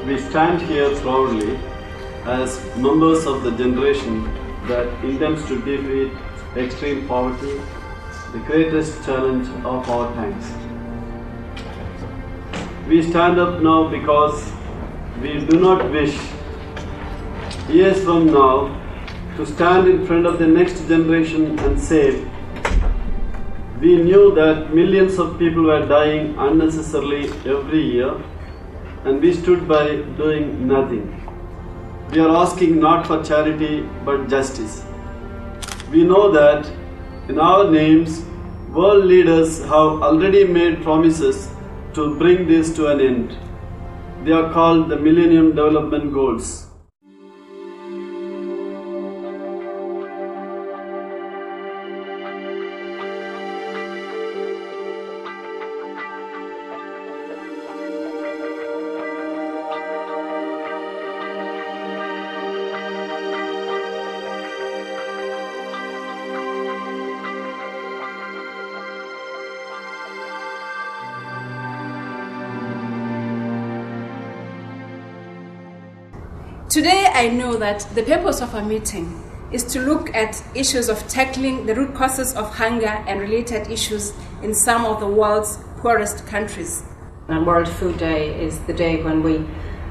We stand here proudly as members of the generation that intends to defeat extreme poverty, the greatest challenge of our times. We stand up now because we do not wish, years from now, to stand in front of the next generation and say, we knew that millions of people were dying unnecessarily every year, and we stood by doing nothing. We are asking not for charity but justice. We know that in our names, world leaders have already made promises to bring this to an end. They are called the Millennium Development Goals. Today I know that the purpose of our meeting is to look at issues of tackling the root causes of hunger and related issues in some of the world's poorest countries. And World Food Day is the day when we,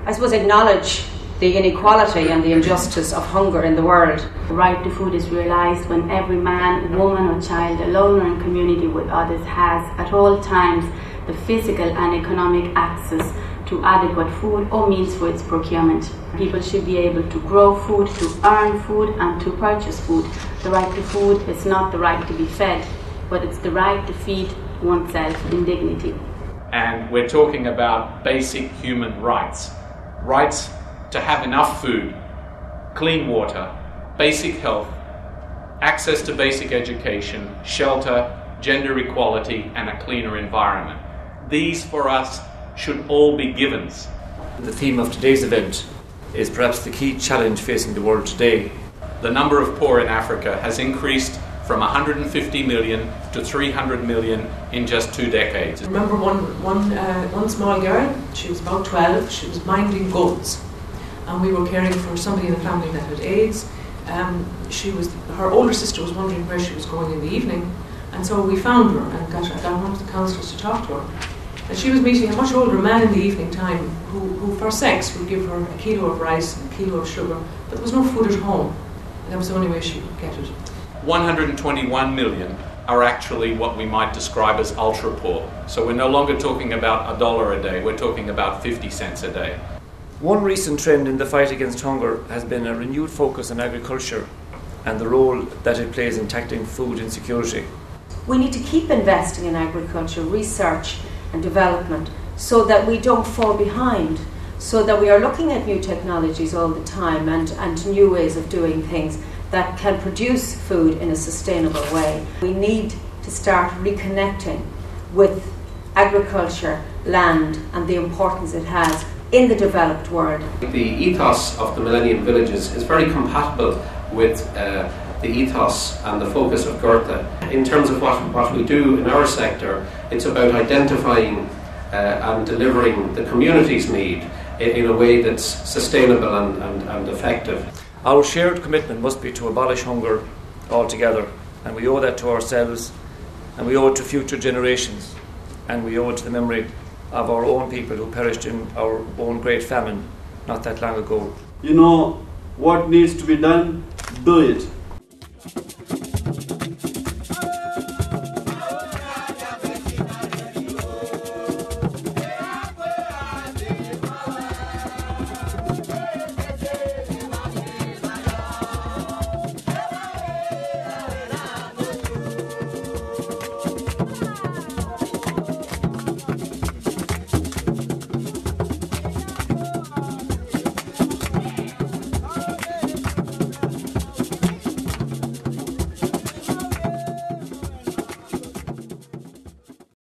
I suppose, acknowledge the inequality and the injustice of hunger in the world. The right to food is realised when every man, woman or child, alone or in community with others, has at all times the physical and economic access to adequate food or means for its procurement. People should be able to grow food, to earn food and to purchase food. The right to food is not the right to be fed, but it's the right to feed oneself in dignity. And we're talking about basic human rights. Rights to have enough food, clean water, basic health, access to basic education, shelter, gender equality and a cleaner environment. These for us should all be givens. The theme of today's event is perhaps the key challenge facing the world today. The number of poor in Africa has increased from 150 million to 300 million in just 2 decades. I remember one small girl, she was about 12, she was minding goats, and we were caring for somebody in the family that had AIDS. Her older sister was wondering where she was going in the evening, and so we found her and got one of the counsellors to talk to her. And she was meeting a much older man in the evening time who for sex would give her a kilo of rice and a kilo of sugar, but there was no food at home, and that was the only way she could get it. 121 million are actually what we might describe as ultra poor. So we're no longer talking about $1 a day, we're talking about 50 cents a day. One recent trend in the fight against hunger has been a renewed focus on agriculture and the role that it plays in tackling food insecurity. We need to keep investing in agriculture, research and development so that we don't fall behind, so that we are looking at new technologies all the time and new ways of doing things that can produce food in a sustainable way. We need to start reconnecting with agriculture, land and the importance it has in the developed world. The ethos of the Millennium Villages is very compatible with the ethos and the focus of Gorta. In terms of what we do in our sector, it's about identifying and delivering the community's need in a way that's sustainable and effective. Our shared commitment must be to abolish hunger altogether, and we owe that to ourselves, and we owe it to future generations, and we owe it to the memory of our own people who perished in our own great famine not that long ago. You know what needs to be done? Do it.